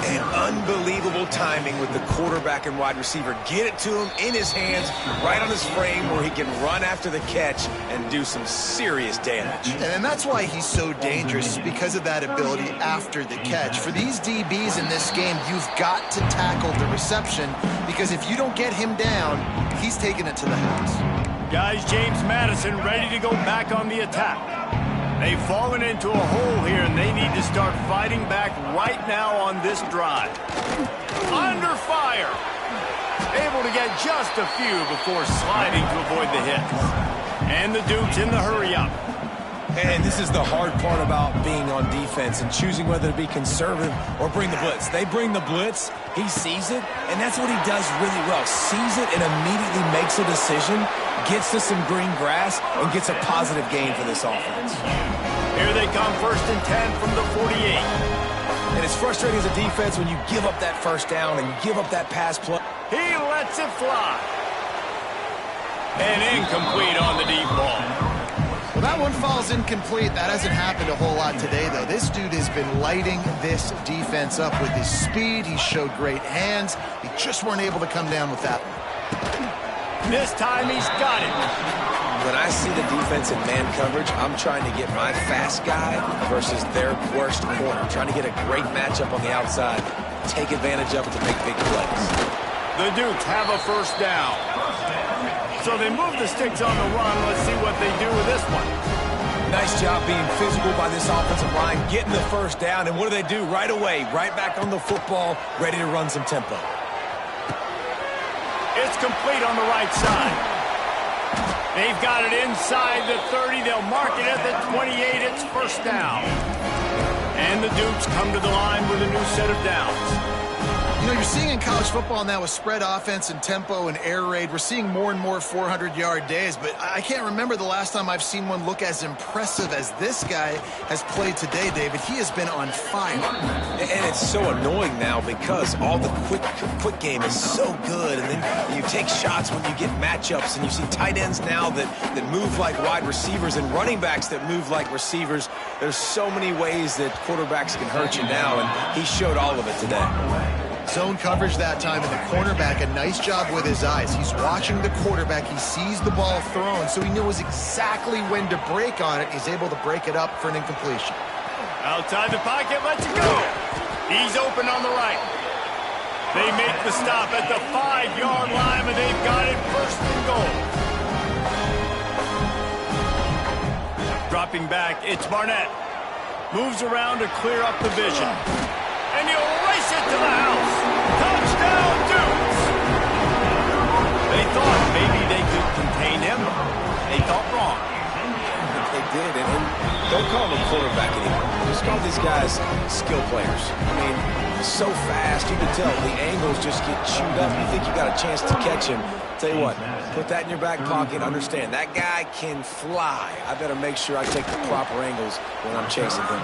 And unbelievable timing with the quarterback and wide receiver. Get it to him in his hands, right on his frame where he can run after the catch and do some serious damage. And that's why he's so dangerous, because of that ability after the catch. For these DBs in this game, you've got to tackle the reception, because if you don't get him down, he's taking it to the house. Guys, James Madison ready to go back on the attack. They've fallen into a hole here, and they need to start fighting back right now on this drive. Under fire. Able to get just a few before sliding to avoid the hits. And the Dukes in the hurry-up. And this is the hard part about being on defense and choosing whether to be conservative or bring the blitz. They bring the blitz, he sees it, and that's what he does really well. Sees it and immediately makes a decision, gets to some green grass, and gets a positive gain for this offense. Here they come, 1st and 10 from the 48. And it's frustrating as a defense when you give up that first down and you give up that pass play. He lets it fly. And incomplete on the deep ball. Well, that one falls incomplete. That hasn't happened a whole lot today, though. This dude has been lighting this defense up with his speed. He showed great hands. He just weren't able to come down with that one. This time he's got it. When I see the defense in man coverage, I'm trying to get my fast guy versus their worst corner. Trying to get a great matchup on the outside, take advantage of it to make big plays. The Dukes have a first down. So they move the sticks on the run. Let's see what they do with this one. Nice job being physical by this offensive line, getting the first down. And what do? Right away, right back on the football, ready to run some tempo. It's complete on the right side. They've got it inside the 30. They'll mark it at the 28. It's first down. And the Dukes come to the line with a new set of downs. You know, you're seeing in college football now with spread offense and tempo and air raid, we're seeing more and more 400-yard days, but I can't remember the last time I've seen one look as impressive as this guy has played today, David. He has been on fire. And it's so annoying now because all the quick game is so good, and then you take shots when you get matchups, and you see tight ends now that move like wide receivers and running backs that move like receivers. There's so many ways that quarterbacks can hurt you now, and he showed all of it today. Zone coverage that time, and the cornerback, a nice job with his eyes. He's watching the quarterback. He sees the ball thrown, so he knows exactly when to break on it. He's able to break it up for an incompletion. Outside the pocket, lets it go. He's open on the right. They make the stop at the 5-yard line, and they've got it first and goal. Dropping back, it's Barnett. Moves around to clear up the vision. And he'll race it to the house. Touchdown, Dukes! They thought maybe they could contain him. They thought wrong. They did, and don't call them a quarterback anymore. Just call these guys skill players. I mean, so fast, you can tell the angles just get chewed up. You think you got a chance to catch him. Tell you what, put that in your back pocket. Understand, that guy can fly. I better make sure I take the proper angles when I'm chasing him.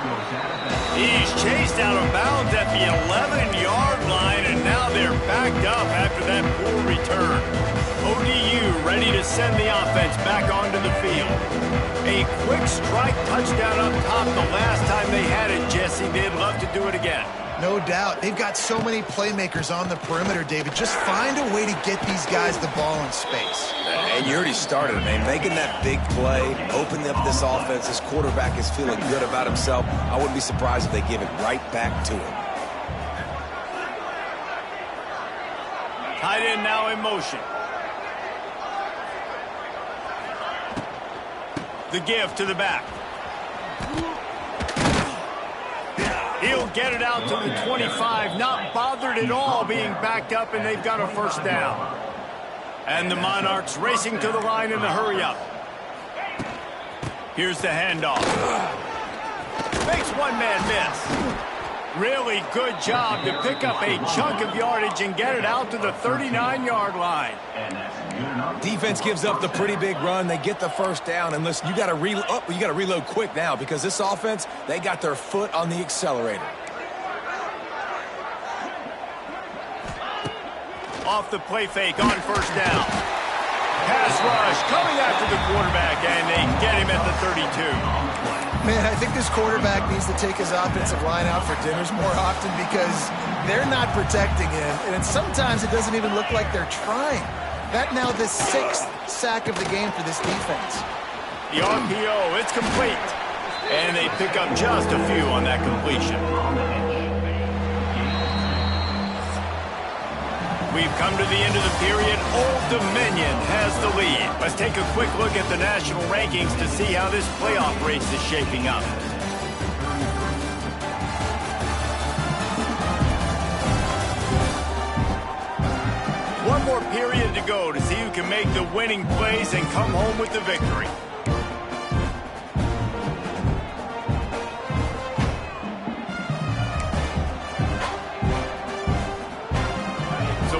He's chased out of bounds at the 11-yard line, and now they're backed up after that poor return. ODU ready to send the offense back onto the field. A quick strike touchdown up top the last time they had it, Jesse. They'd love to do it again. No doubt. They've got so many playmakers on the perimeter, David. Just find a way to get these guys the ball in space. And you already started, man. Making that big play, opening up this offense. This quarterback is feeling good about himself. I wouldn't be surprised if they give it right back to him. Tight end now in motion. The give to the back. He'll He'll get it out to the 25, not bothered at all being backed up, and they've got a first down. And the Monarchs racing to the line in the hurry-up. Here's the handoff. Makes one man miss. Really good job to pick up a chunk of yardage and get it out to the 39-yard line. Defense gives up the pretty big run. They get the first down. And listen, you got to reload quick now because this offense, they got their foot on the accelerator. Off the play fake on first down. Pass rush coming after the quarterback, and they get him at the 32. Man, I think this quarterback needs to take his offensive line out for dinners more often because they're not protecting him, and sometimes it doesn't even look like they're trying. That now the 6th sack of the game for this defense. The RPO, it's complete. And they pick up just a few on that completion. We've come to the end of the period. Old Dominion has the lead. Let's take a quick look at the national rankings to see how this playoff race is shaping up. One more period to go to see who can make the winning plays and come home with the victory.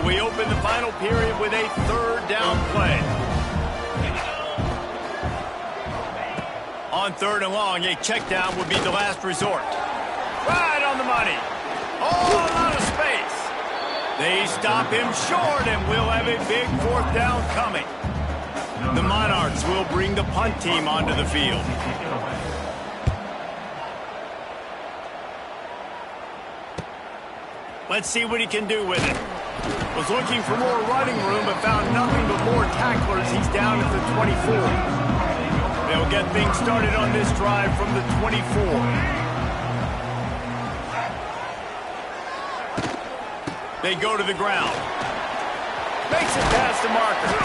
We open the final period with a third down play. On third and long, a check down would be the last resort. Right on the money. Oh, a lot of space. They stop him short, and we'll have a big fourth down coming. The Monarchs will bring the punt team onto the field. Let's see what he can do with it. Was looking for more running room, but found nothing but more tacklers. He's down at the 24. They'll get things started on this drive from the 24. They go to the ground. Makes it past the marker.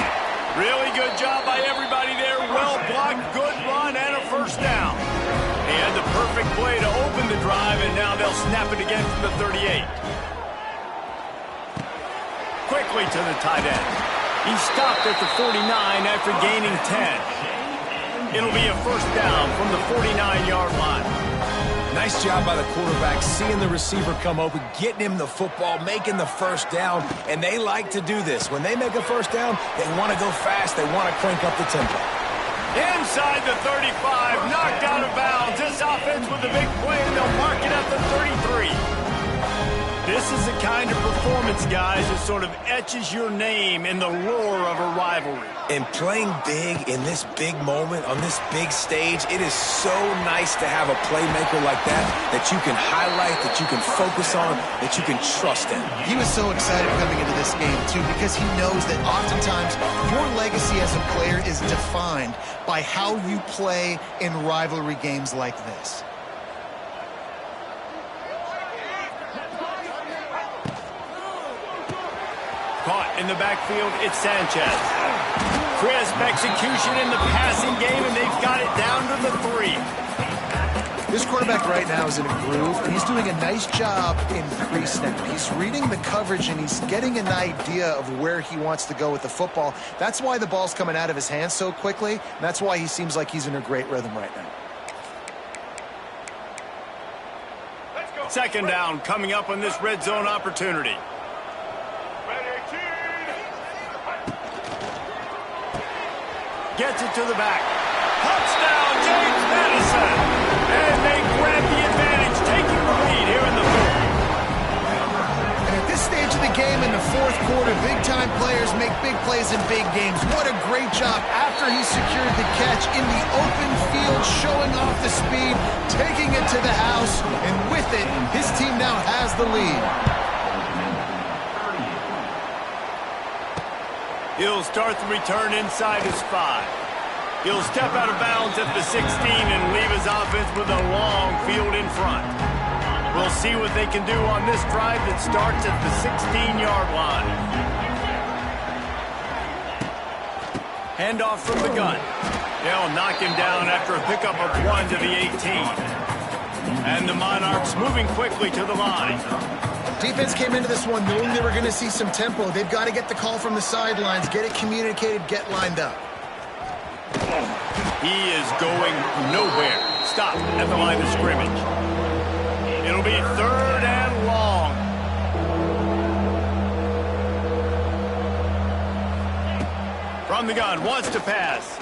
Really good job by everybody there. Well blocked, good run, and a first down. They had the perfect play to open the drive, and now they'll snap it again from the 38. Quickly to the tight end. He stopped at the 49 after gaining 10. It'll be a first down from the 49-yard line. Nice job by the quarterback, seeing the receiver come open, getting him the football, making the first down, and they like to do this. When they make a first down, they want to go fast. They want to crank up the tempo. Inside the 35, knocked out of bounds. This offense with a big play, and they'll mark it at the 33. This is the kind of performance, guys, that sort of etches your name in the lore of a rivalry. And playing big in this big moment, on this big stage, it is so nice to have a playmaker like that you can highlight, that you can focus on, that you can trust in. He was so excited coming into this game, too, because he knows that oftentimes your legacy as a player is defined by how you play in rivalry games like this. Caught in the backfield, it's Sanchez. Crisp execution in the passing game, and they've got it down to the 3. This quarterback right now is in a groove, and he's doing a nice job in pre-snap. He's reading the coverage, and he's getting an idea of where he wants to go with the football. That's why the ball's coming out of his hands so quickly, and that's why he seems like he's in a great rhythm right now. Second down coming up on this red zone opportunity. Gets it to the back. Touchdown, James Madison. And they grab the advantage, taking the lead here in the fourth. And at this stage of the game in the fourth quarter, big-time players make big plays in big games. What a great job after he secured the catch in the open field, showing off the speed, taking it to the house, and with it, his team now has the lead. He'll start the return inside his 5. He'll step out of bounds at the 16 and leave his offense with a long field in front. We'll see what they can do on this drive that starts at the 16-yard line. Handoff from the gun. They'll knock him down after a pickup of 1 to the 18. And the Monarchs moving quickly to the line. Defense came into this one knowing they were going to see some tempo. They've got to get the call from the sidelines, get it communicated, get lined up. He is going nowhere. Stop at the line of scrimmage. It'll be 3rd and long. From the gun, wants to pass.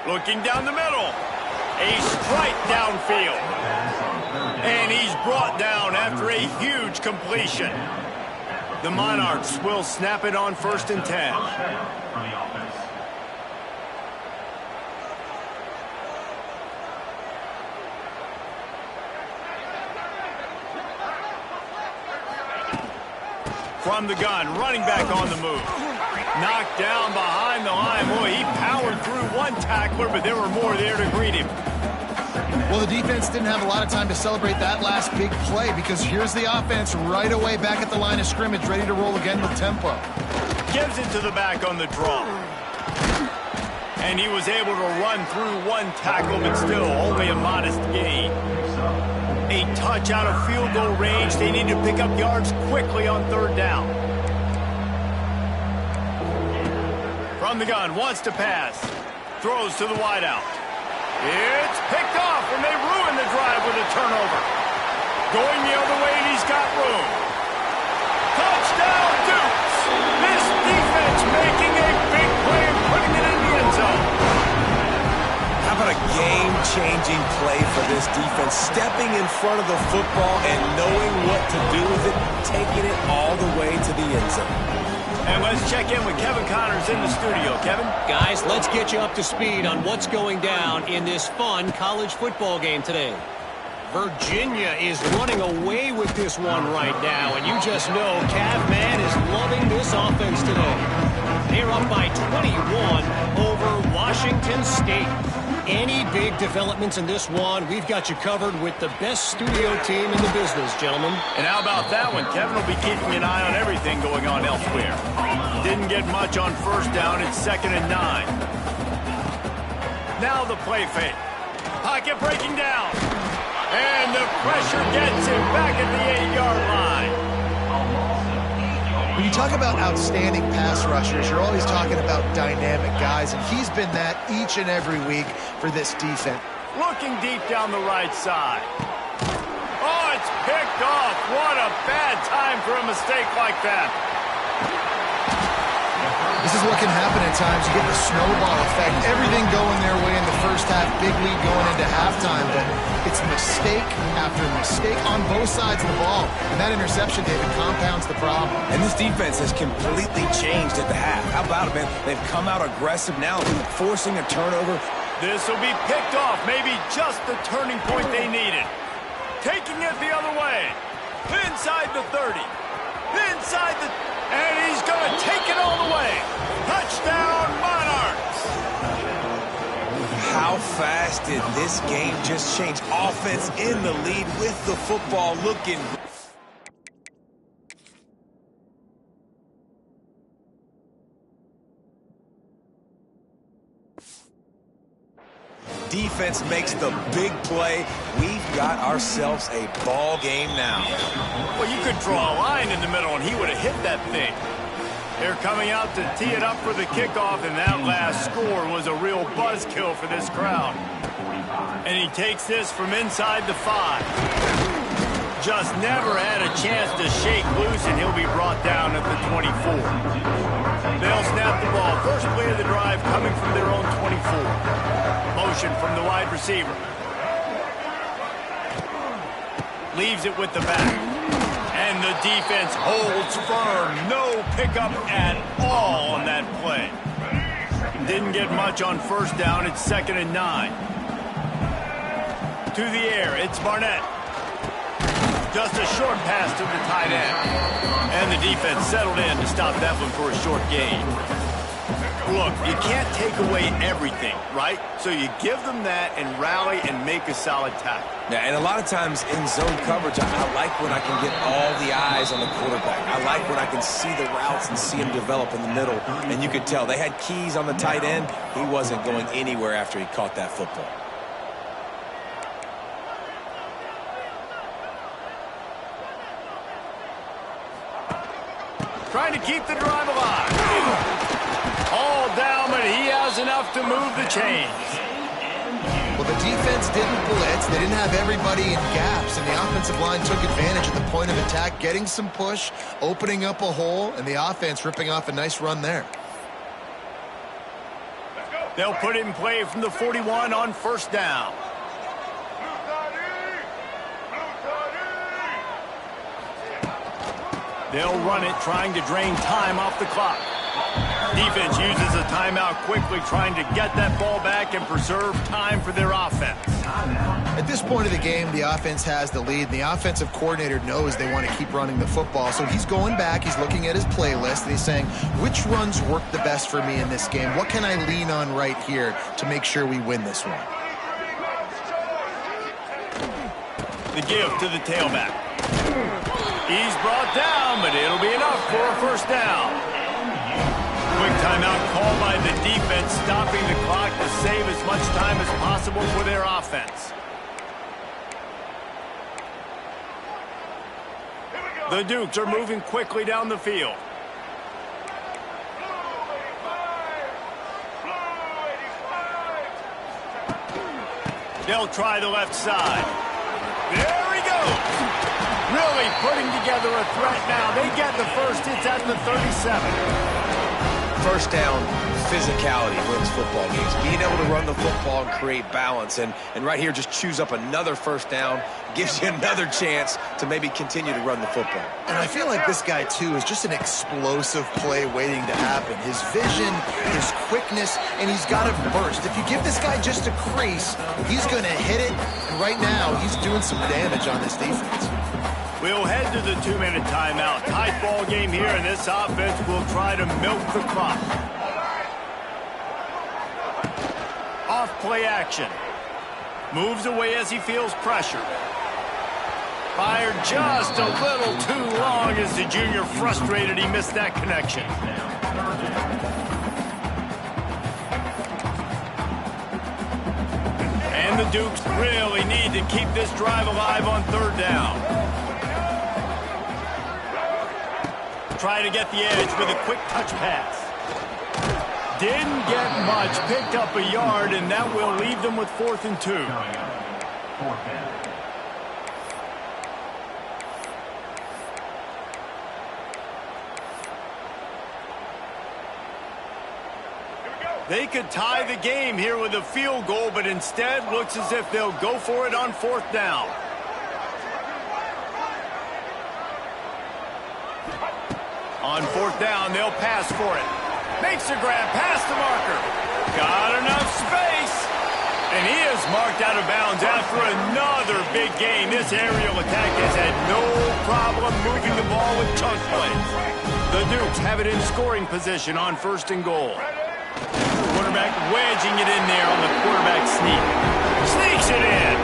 Looking down the middle. A strike downfield. And he's brought down after a huge completion. The Monarchs will snap it on 1st and 10. From the gun, running back on the move. Knocked down behind the line. Boy, he powered through one tackler, but there were more there to greet him. Well, the defense didn't have a lot of time to celebrate that last big play because here's the offense right away back at the line of scrimmage, ready to roll again with tempo. Gives it to the back on the draw. And he was able to run through one tackle, but still only a modest gain. A touch out of field goal range. They need to pick up yards quickly on 3rd down. From the gun, wants to pass. Throws to the wideout. It's picked off, and they ruin the drive with a turnover. Going the other way, and he's got room. Touchdown, Dukes! This defense making a big play and putting it in the end zone. How about a game-changing play for this defense? Stepping in front of the football and knowing what to do with it, taking it all the way to the end zone. And let's check in with Kevin Connors in the studio. Kevin? Guys, let's get you up to speed on what's going down in this fun college football game today. Virginia is running away with this one right now, and you just know Cavman is loving this offense today. They're up by 21 over Washington State. Any big developments in this one, we've got you covered with the best studio team in the business, gentlemen. And how about that one? Kevin will be keeping an eye on everything going on elsewhere. Didn't get much on 1st down. It's 2nd and 9. Now the play fake. Pocket breaking down. And the pressure gets him back at the 8-yard line. When you talk about outstanding pass rushers, you're always talking about dynamic guys, and he's been that each and every week for this defense. Looking deep down the right side. Oh, it's picked off. What a bad time for a mistake like that. This is what can happen at times. You get the snowball effect. Everything going their way in the first half. Big lead going into halftime. But it's mistake after mistake on both sides of the ball. And that interception, David, compounds the problem. And this defense has completely changed at the half. How about it, man? They've come out aggressive now, forcing a turnover. This will be picked off. Maybe just the turning point they needed. Taking it the other way. Inside the 30. Inside the... And he's going to take it all the way. Touchdown, Monarchs. How fast did this game just change? Offense in the lead with the football looking... Defense makes the big play. We've got ourselves a ball game now. Well, you could draw a line in the middle, and he would have hit that thing. They're coming out to tee it up for the kickoff, and that last score was a real buzzkill for this crowd. And he takes this from inside the 5. Just never had a chance to shake loose, and he'll be brought down at the 24. They'll snap the ball. First play of the drive coming from their own 24. Motion from the wide receiver. Leaves it with the back. And the defense holds firm. No pickup at all on that play. Didn't get much on 1st down. It's 2nd and 9. To the air. It's Barnett. Just a short pass to the tight end. And the defense settled in to stop that one for a short gain. Look, you can't take away everything, right? So you give them that and rally and make a solid tackle. Yeah, and a lot of times in zone coverage, I like when I can get all the eyes on the quarterback. I like when I can see the routes and see him develop in the middle. And you could tell they had keys on the tight end. He wasn't going anywhere after he caught that football. trying to keep the drive alive. All down, but he has enough to move the chains. Well, the defense didn't blitz. They didn't have everybody in gaps, and the offensive line took advantage of the point of attack, getting some push, opening up a hole, and the offense ripping off a nice run there. They'll put it in play from the 41 on first down. They'll run it, trying to drain time off the clock. Defense uses a timeout quickly, trying to get that ball back and preserve time for their offense. At this point of the game, the offense has the lead, and the offensive coordinator knows they want to keep running the football. So he's going back, he's looking at his playlist, and he's saying, which runs work the best for me in this game? What can I lean on right here to make sure we win this one? The give to the tailback. He's brought down, but it'll be enough for a first down. Quick timeout called by the defense, stopping the clock to save as much time as possible for their offense. The Dukes are moving quickly down the field. They'll try the left side. There he goes. Really putting together a threat now. They get the first. It's at the 37. First down, physicality wins football games. Being able to run the football and create balance. And right here, just choose up another first down. Gives you another chance to maybe continue to run the football. And I feel like this guy, too, is just an explosive play waiting to happen. His vision, his quickness, and he's got a burst. If you give this guy just a crease, he's going to hit it. And right now, he's doing some damage on this defense. We'll head to the 2-minute timeout. Tight ball game here, and this offense will try to milk the clock. Off play action. Moves away as he feels pressure. Fired just a little too long as the junior frustrated he missed that connection. And the Dukes really need to keep this drive alive on third down. Try to get the edge with a quick touch pass. Didn't get much, picked up a yard, and that will leave them with 4th and 2. They could tie the game here with a field goal, but instead looks as if they'll go for it on 4th down. On 4th down, they'll pass for it. Makes a grab past the marker. Got enough space. And he is marked out of bounds after another big gain. This aerial attack has had no problem moving the ball with chunk plays. The Dukes have it in scoring position on 1st and goal. Quarterback wedging it in there on the quarterback sneak. Sneaks it in.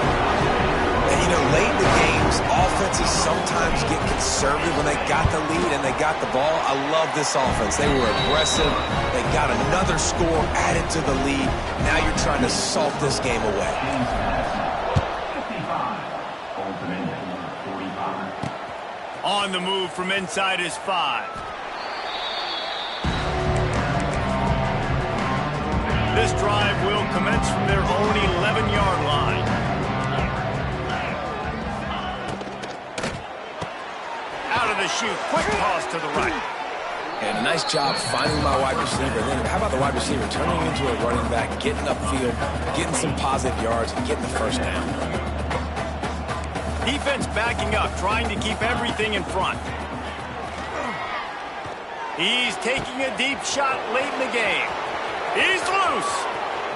And, you know, late in the games, offenses sometimes get conservative when they got the lead and they got the ball. I love this offense. They were aggressive. They got another score added to the lead. Now you're trying to salt this game away. On the move from inside his 5. This drive will commence from their own 11-yard line. Out of the chute, quick toss to the right. And a nice job finding my wide receiver. And then how about the wide receiver turning into a running back, getting upfield, getting some positive yards, and getting the first down. Defense backing up, trying to keep everything in front. He's taking a deep shot late in the game. He's loose.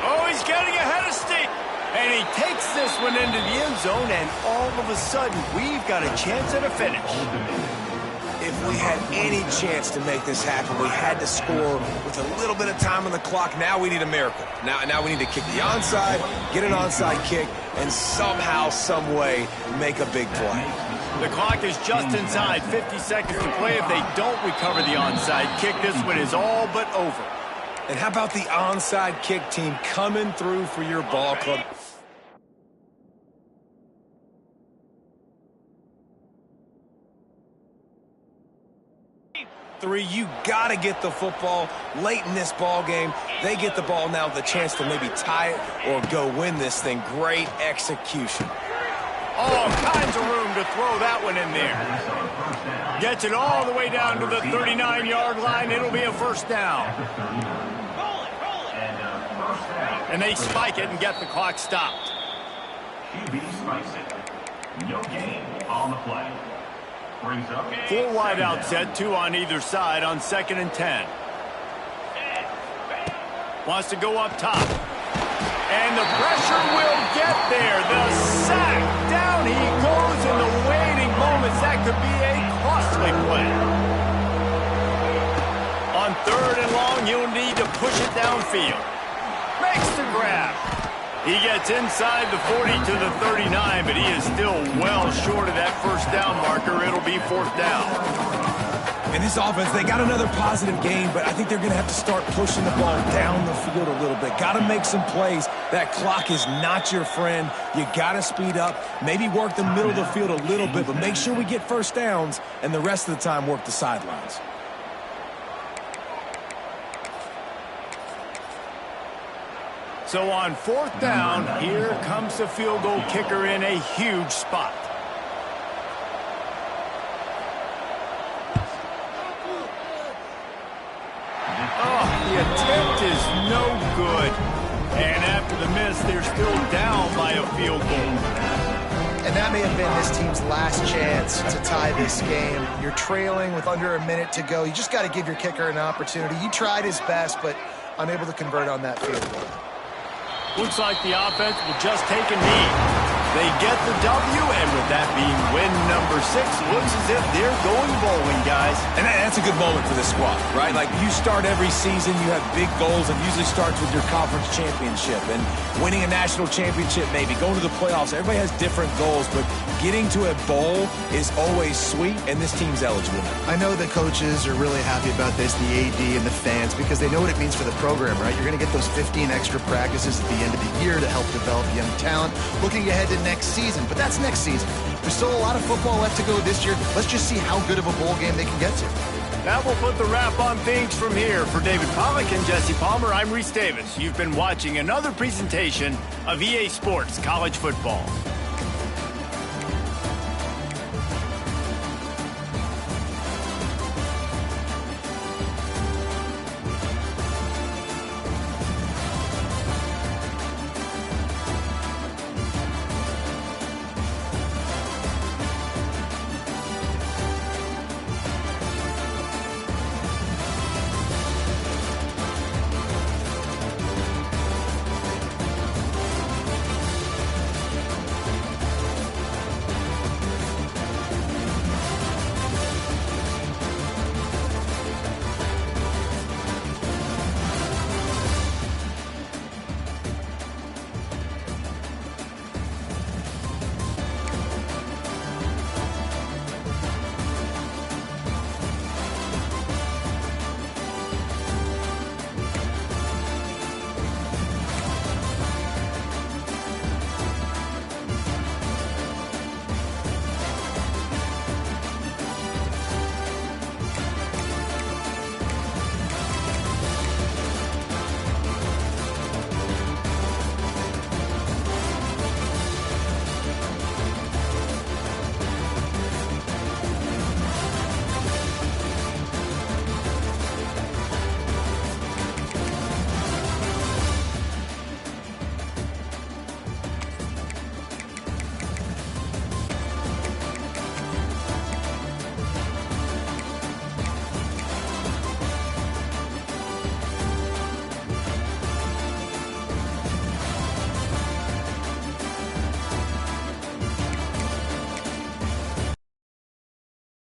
Oh, he's getting ahead of steam. And he takes this one into the end zone, and all of a sudden, we've got a chance at a finish. If we had any chance to make this happen, we had to score with a little bit of time on the clock. Now we need a miracle. Now we need to kick the onside, get an onside kick, and somehow, some way, make a big play. The clock is just inside 50 seconds to play. If they don't recover the onside kick, this one is all but over. And how about the onside kick team coming through for your ball club? 3. You got to get the football late in this ball game. They get the ball now with a chance to maybe tie it or go win this thing. Great execution. All kinds of room to throw that one in there. Gets it all the way down to the 39-yard line. It'll be a first down. And they spike it and get the clock stopped. QB spikes it. No gain on the play. Brings up 4 wide out set, 2 on either side on 2nd and 10. Wants to go up top. And the pressure will get there. The sack. Down he goes in the waiting moments. That could be a costly play. On 3rd and long, you'll need to push it downfield. Makes the grab. He gets inside the 40 to the 39, but he is still well short of that first down marker. It'll be 4th down. In this offense, they got another positive game, but I think they're going to have to start pushing the ball down the field a little bit. Got to make some plays. That clock is not your friend. You got to speed up, maybe work the middle of the field a little bit, but make sure we get first downs, and the rest of the time work the sidelines. So on 4th down, here comes the field goal kicker in a huge spot. Oh, the attempt is no good. And after the miss, they're still down by a field goal. And that may have been this team's last chance to tie this game. You're trailing with under a minute to go. You just got to give your kicker an opportunity. He tried his best, but unable to convert on that field goal. Looks like the offense will just take a knee. They get the W, and with that being win number 6, looks as if they're going bowling, guys. And that's a good moment for this squad, right? Like, you start every season, you have big goals, and usually starts with your conference championship and winning a national championship, maybe going to the playoffs. Everybody has different goals, but getting to a bowl is always sweet, and this team's eligible. I know the coaches are really happy about this, the AD and the fans, because they know what it means for the program, right? You're going to get those 15 extra practices at the end of the year to help develop young talent. Looking ahead to next season, but that's next season. There's still a lot of football left to go this year. Let's just see how good of a bowl game they can get to. That will put the wrap on things from here. For David Pollack and Jesse Palmer, I'm Reese Davis. You've been watching another presentation of EA Sports College Football.